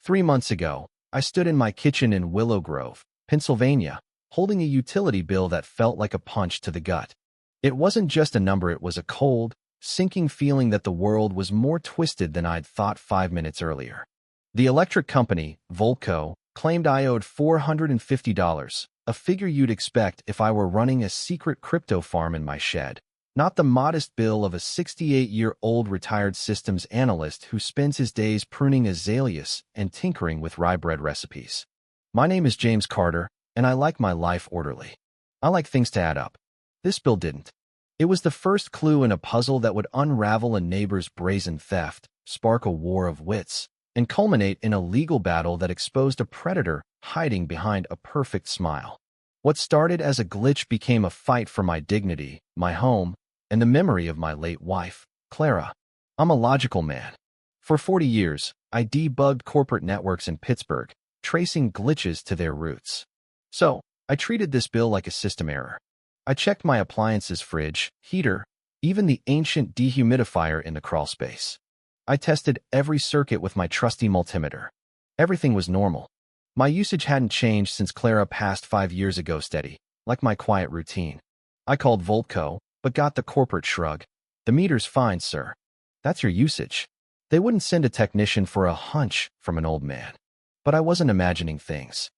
3 months ago, I stood in my kitchen in Willow Grove, Pennsylvania, holding a utility bill that felt like a punch to the gut. It wasn't just a number, it was a cold, sinking feeling that the world was more twisted than I'd thought 5 minutes earlier. The electric company, Voltco, claimed I owed $450, a figure you'd expect if I were running a secret crypto farm in my shed, not the modest bill of a 68-year-old retired systems analyst who spends his days pruning azaleas and tinkering with rye bread recipes. My name is James Carter, and I like my life orderly. I like things to add up. This bill didn't. It was the first clue in a puzzle that would unravel a neighbor's brazen theft, spark a war of wits, and culminate in a legal battle that exposed a predator hiding behind a perfect smile. What started as a glitch became a fight for my dignity, my home, and the memory of my late wife, Clara. I'm a logical man. For 40 years, I debugged corporate networks in Pittsburgh, tracing glitches to their roots. So, I treated this bill like a system error. I checked my appliances, fridge, heater, even the ancient dehumidifier in the crawlspace. I tested every circuit with my trusty multimeter. Everything was normal. My usage hadn't changed since Clara passed 5 years ago, steady, like my quiet routine. I called Voltco, but got the corporate shrug. The meter's fine, sir. That's your usage. They wouldn't send a technician for a hunch from an old man. But I wasn't imagining things.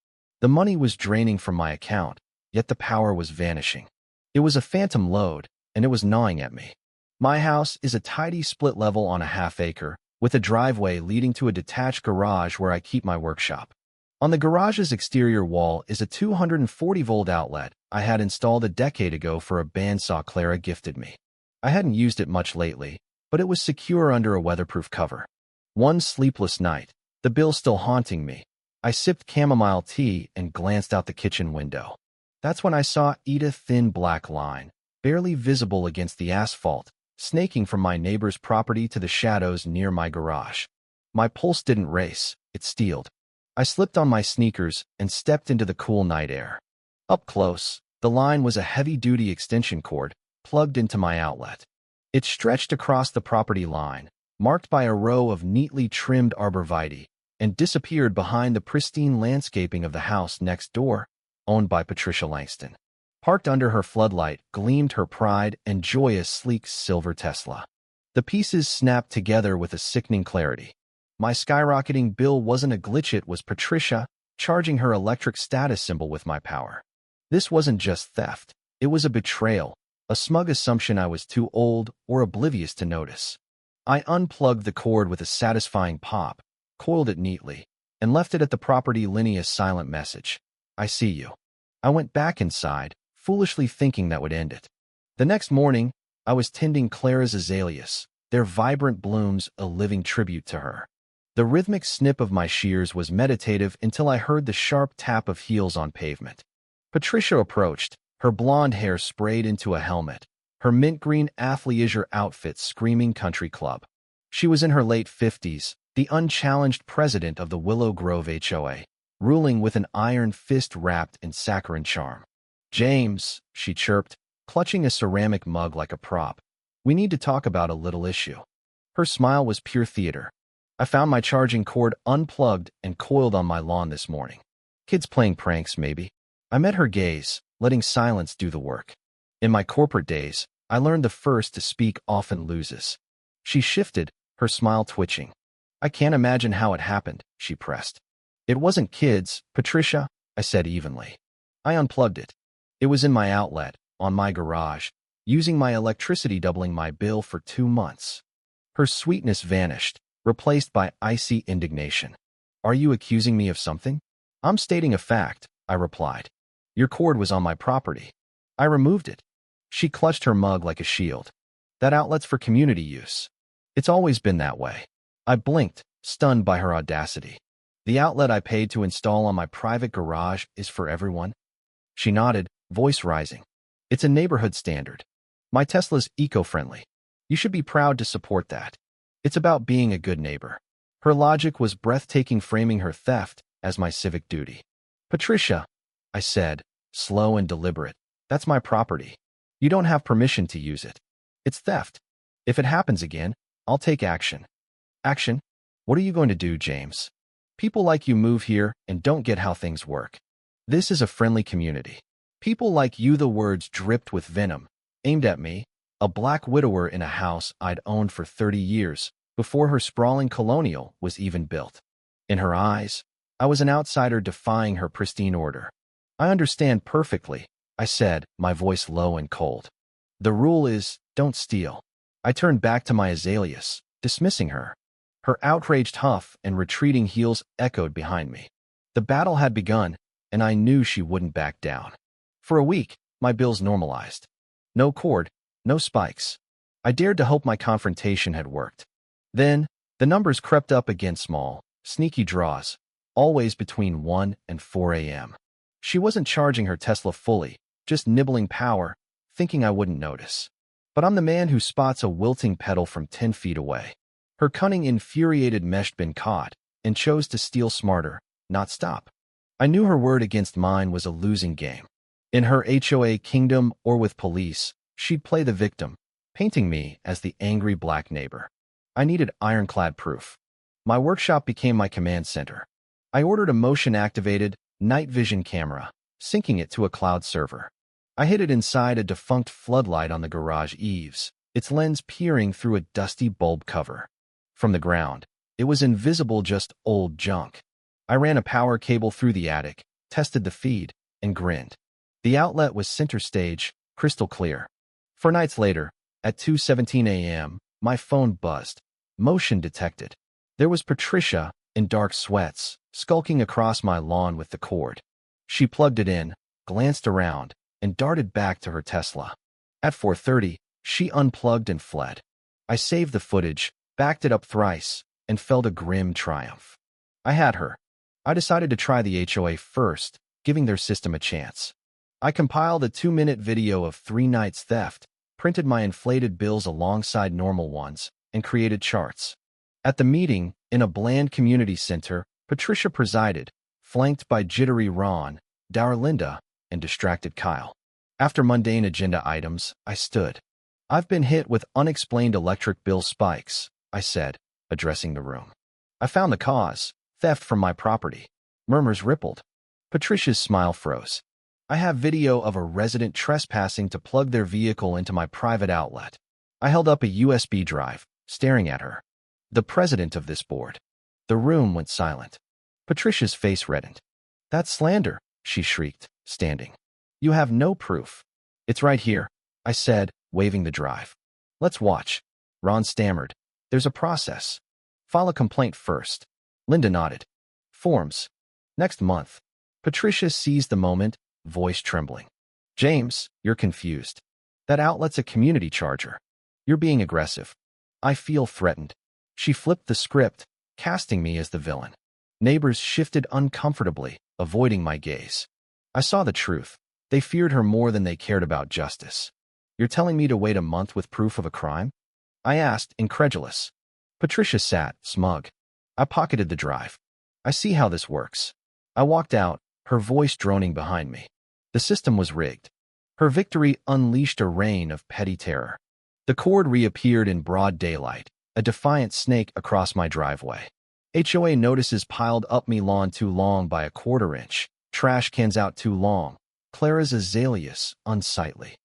The money was draining from my account, yet the power was vanishing. It was a phantom load, and it was gnawing at me. My house is a tidy split level on a half-acre, with a driveway leading to a detached garage where I keep my workshop. On the garage's exterior wall is a 240-volt outlet I had installed a decade ago for a bandsaw Clara gifted me. I hadn't used it much lately, but it was secure under a weatherproof cover. One sleepless night, the bill still haunting me, I sipped chamomile tea and glanced out the kitchen window. That's when I saw a thin black line, barely visible against the asphalt, snaking from my neighbor's property to the shadows near my garage. My pulse didn't race, it steeled. I slipped on my sneakers and stepped into the cool night air. Up close, the line was a heavy-duty extension cord plugged into my outlet. It stretched across the property line, marked by a row of neatly trimmed arborvitae, and disappeared behind the pristine landscaping of the house next door, owned by Patricia Langston. Parked under her floodlight gleamed her pride and joyous sleek silver Tesla. The pieces snapped together with a sickening clarity. My skyrocketing bill wasn't a glitch, it was Patricia charging her electric status symbol with my power. This wasn't just theft, it was a betrayal, a smug assumption I was too old or oblivious to notice. I unplugged the cord with a satisfying pop, coiled it neatly, and left it at the property linear silent message. I see you. I went back inside, foolishly thinking that would end it. The next morning, I was tending Clara's azaleas, their vibrant blooms a living tribute to her. The rhythmic snip of my shears was meditative until I heard the sharp tap of heels on pavement. Patricia approached, her blonde hair sprayed into a helmet, her mint-green athleisure outfit screaming country club. She was in her late 50s, the unchallenged president of the Willow Grove HOA, ruling with an iron fist wrapped in saccharine charm. "James," she chirped, clutching a ceramic mug like a prop. "We need to talk about a little issue." Her smile was pure theater. "I found my charging cord unplugged and coiled on my lawn this morning. Kids playing pranks, maybe." I met her gaze, letting silence do the work. In my corporate days, I learned the first to speak often loses. She shifted, her smile twitching. "I can't imagine how it happened," she pressed. "It wasn't kids, Patricia," I said evenly. "I unplugged it. It was in my outlet, on my garage, using my electricity doubling my bill for 2 months. Her sweetness vanished, replaced by icy indignation. "Are you accusing me of something?" "I'm stating a fact," I replied. "Your cord was on my property. I removed it." She clutched her mug like a shield. "That outlet's for community use. It's always been that way." I blinked, stunned by her audacity. "The outlet I paid to install on my private garage is for everyone?" She nodded, voice rising. "It's a neighborhood standard. My Tesla's eco-friendly. You should be proud to support that. It's about being a good neighbor." Her logic was breathtaking, framing her theft as my civic duty. "Patricia," I said, slow and deliberate, "that's my property. You don't have permission to use it. It's theft. If it happens again, I'll take action." "Action? What are you going to do, James?" People like you move here and don't get how things work. This is a friendly community. People like you, the words dripped with venom, aimed at me, a black widower in a house I'd owned for 30 years, before her sprawling colonial was even built. In her eyes, I was an outsider defying her pristine order. I understand perfectly, I said, my voice low and cold. The rule is, don't steal. I turned back to my azaleas, dismissing her. Her outraged huff and retreating heels echoed behind me. The battle had begun, and I knew she wouldn't back down. For a week, my bills normalized. No cord, no spikes. I dared to hope my confrontation had worked. Then, the numbers crept up again, small, sneaky draws, always between 1 and 4 a.m. She wasn't charging her Tesla fully, just nibbling power, thinking I wouldn't notice. But I'm the man who spots a wilting petal from 10 feet away. Her cunning infuriated meshed been caught, and chose to steal smarter, not stop. I knew her word against mine was a losing game. In her HOA kingdom or with police, she'd play the victim, painting me as the angry black neighbor. I needed ironclad proof. My workshop became my command center. I ordered a motion-activated, night vision camera, syncing it to a cloud server. I hid it inside a defunct floodlight on the garage eaves, its lens peering through a dusty bulb cover. From the ground, it was invisible, just old junk. I ran a power cable through the attic, tested the feed, and grinned. The outlet was center stage, crystal clear. 4 nights later, at 2:17 a.m., my phone buzzed. Motion detected. There was Patricia, in dark sweats, skulking across my lawn with the cord. She plugged it in, glanced around, and darted back to her Tesla. At 4:30, she unplugged and fled. I saved the footage, backed it up thrice, and felt a grim triumph. I had her. I decided to try the HOA first, giving their system a chance. I compiled a 2-minute video of 3 nights theft, printed my inflated bills alongside normal ones, and created charts. At the meeting, in a bland community center, Patricia presided, flanked by jittery Ron, dour Linda, and distracted Kyle. After mundane agenda items, I stood. I've been hit with unexplained electric bill spikes, I said, addressing the room. I found the cause, theft from my property. Murmurs rippled. Patricia's smile froze. I have video of a resident trespassing to plug their vehicle into my private outlet. I held up a USB drive, staring at her. The president of this board. The room went silent. Patricia's face reddened. That's slander, she shrieked, standing. You have no proof. It's right here, I said, waving the drive. Let's watch. Ron stammered. There's a process. File a complaint first. Linda nodded. Forms. Next month. Patricia seized the moment, voice trembling. James, you're confused. That outlet's a community charger. You're being aggressive. I feel threatened. She flipped the script, casting me as the villain. Neighbors shifted uncomfortably, avoiding my gaze. I saw the truth. They feared her more than they cared about justice. You're telling me to wait a month with proof of a crime? I asked, incredulous. Patricia sat, smug. I pocketed the drive. I see how this works. I walked out, her voice droning behind me. The system was rigged. Her victory unleashed a rain of petty terror. The cord reappeared in broad daylight, a defiant snake across my driveway. HOA notices piled up me lawn too long by a 1/4 inch, trash cans out too long, Clara's azaleas unsightly.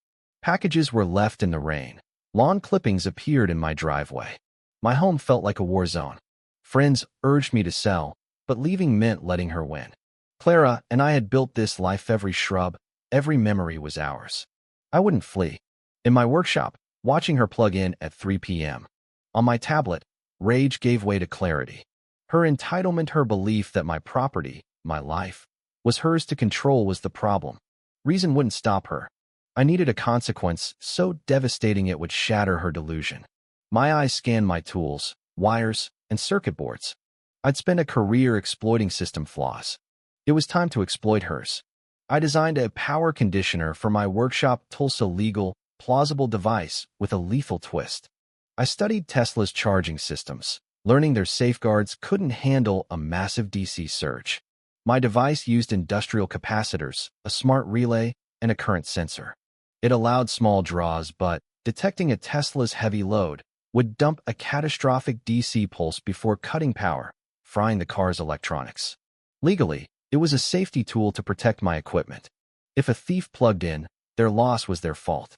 Packages were left in the rain. Lawn clippings appeared in my driveway. My home felt like a war zone. Friends urged me to sell, but leaving meant letting her win. Clara and I had built this life. Every shrub, every memory was ours. I wouldn't flee. In my workshop, watching her plug in at 3 p.m. On my tablet, rage gave way to clarity. Her entitlement, her belief that my property, my life, was hers to control was the problem. Reason wouldn't stop her. I needed a consequence so devastating it would shatter her delusion. My eyes scanned my tools, wires, and circuit boards. I'd spent a career exploiting system flaws. It was time to exploit hers. I designed a power conditioner for my workshop, Tulsa legal, plausible device with a lethal twist. I studied Tesla's charging systems, learning their safeguards couldn't handle a massive DC surge. My device used industrial capacitors, a smart relay, and a current sensor. It allowed small draws, but, detecting a Tesla's heavy load, would dump a catastrophic DC pulse before cutting power, frying the car's electronics. Legally, it was a safety tool to protect my equipment. If a thief plugged in, their loss was their fault.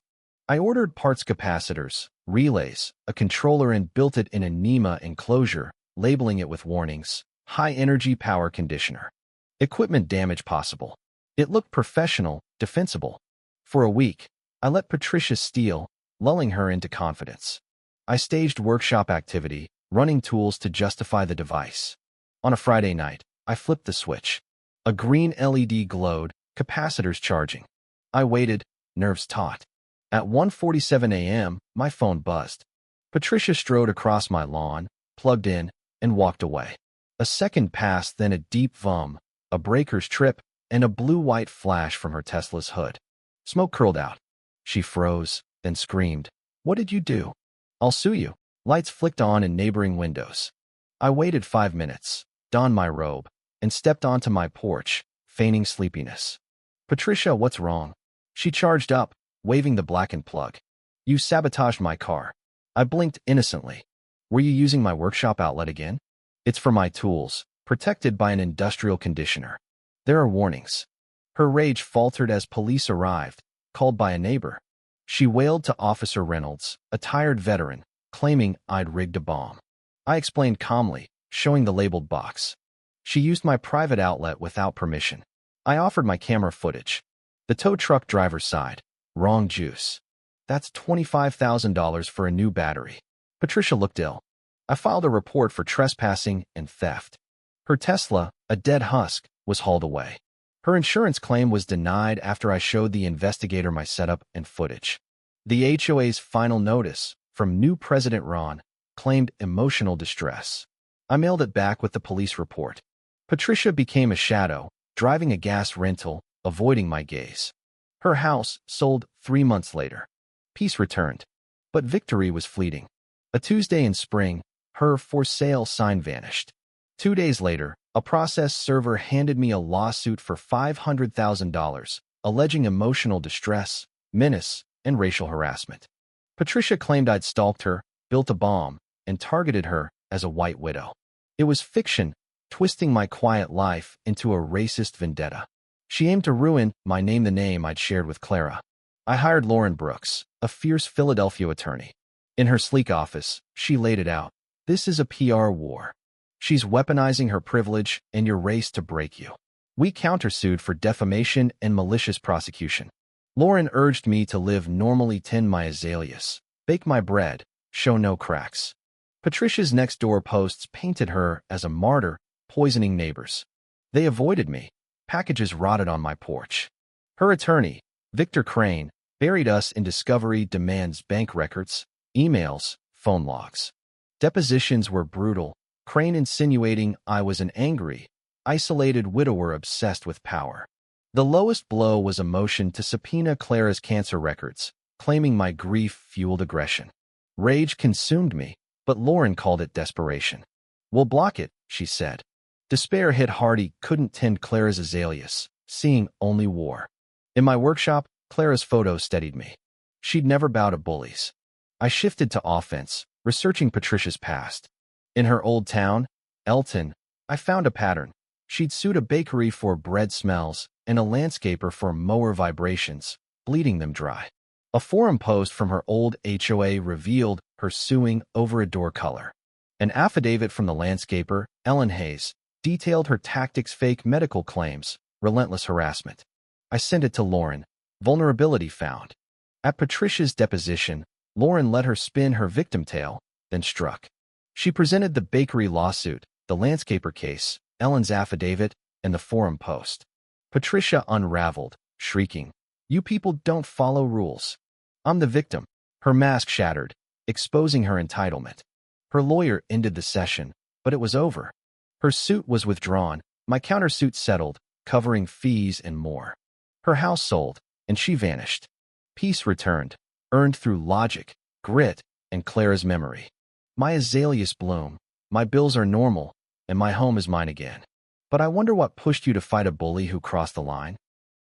I ordered parts capacitors, relays, a controller and built it in a NEMA enclosure, labeling it with warnings, high-energy power conditioner. Equipment damage possible. It looked professional, defensible. For a week, I let Patricia steal, lulling her into confidence. I staged workshop activity, running tools to justify the device. On a Friday night, I flipped the switch. A green LED glowed, capacitors charging. I waited, nerves taut. At 1:47 a.m., my phone buzzed. Patricia strode across my lawn, plugged in, and walked away. A second passed, then a deep vum, a breaker's trip, and a blue-white flash from her Tesla's hood. Smoke curled out. She froze, then screamed, "What did you do? I'll sue you." Lights flicked on in neighboring windows. I waited 5 minutes, donned my robe, and stepped onto my porch, feigning sleepiness. "Patricia, what's wrong?" She charged up, waving the blackened plug. "You sabotaged my car." I blinked innocently. "Were you using my workshop outlet again?" "It's for my tools, protected by an industrial conditioner. There are warnings." Her rage faltered as police arrived, called by a neighbor. She wailed to Officer Reynolds, a tired veteran, claiming I'd rigged a bomb. I explained calmly, showing the labeled box. She used my private outlet without permission. I offered my camera footage. The tow truck driver sighed. "Wrong juice. That's $25,000 for a new battery." Patricia looked ill. I filed a report for trespassing and theft. Her Tesla, a dead husk, was hauled away. Her insurance claim was denied after I showed the investigator my setup and footage. The HOA's final notice, from new President Ron, claimed emotional distress. I mailed it back with the police report. Patricia became a shadow, driving a gas rental, avoiding my gaze. Her house sold 3 months later. Peace returned. But victory was fleeting. A Tuesday in spring, her for sale sign vanished. 2 days later, a process server handed me a lawsuit for $500,000, alleging emotional distress, menace, and racial harassment. Patricia claimed I'd stalked her, built a bomb, and targeted her as a white widow. It was fiction, twisting my quiet life into a racist vendetta. She aimed to ruin my name, the name I'd shared with Clara. I hired Lauren Brooks, a fierce Philadelphia attorney. In her sleek office, she laid it out. "This is a PR war. She's weaponizing her privilege and your race to break you." We countersued for defamation and malicious prosecution. Lauren urged me to live normally, tend my azaleas, bake my bread, show no cracks. Patricia's next-door posts painted her as a martyr, poisoning neighbors. They avoided me. Packages rotted on my porch. Her attorney, Victor Crane, buried us in discovery demands, bank records, emails, phone logs. Depositions were brutal, Crane insinuating I was an angry, isolated widower obsessed with power. The lowest blow was a motion to subpoena Clara's cancer records, claiming my grief fueled aggression. Rage consumed me, but Lauren called it desperation. "We'll block it," she said. Despair hit hard. He couldn't tend Clara's azaleas, seeing only war. In my workshop, Clara's photos steadied me. She'd never bow to bullies. I shifted to offense, researching Patricia's past. In her old town, Elton, I found a pattern. She'd sued a bakery for bread smells and a landscaper for mower vibrations, bleeding them dry. A forum post from her old HOA revealed her suing over a door color. An affidavit from the landscaper, Ellen Hayes, detailed her tactics: fake medical claims, relentless harassment. I sent it to Lauren. Vulnerability found. At Patricia's deposition, Lauren let her spin her victim tale, then struck. She presented the bakery lawsuit, the landscaper case, Ellen's affidavit, and the forum post. Patricia unraveled, shrieking, "You people don't follow rules. I'm the victim." Her mask shattered, exposing her entitlement. Her lawyer ended the session, but it was over. Her suit was withdrawn, my countersuit settled, covering fees and more. Her house sold, and she vanished. Peace returned, earned through logic, grit, and Clara's memory. My azaleas bloom, my bills are normal, and my home is mine again. But I wonder what pushed you to fight a bully who crossed the line?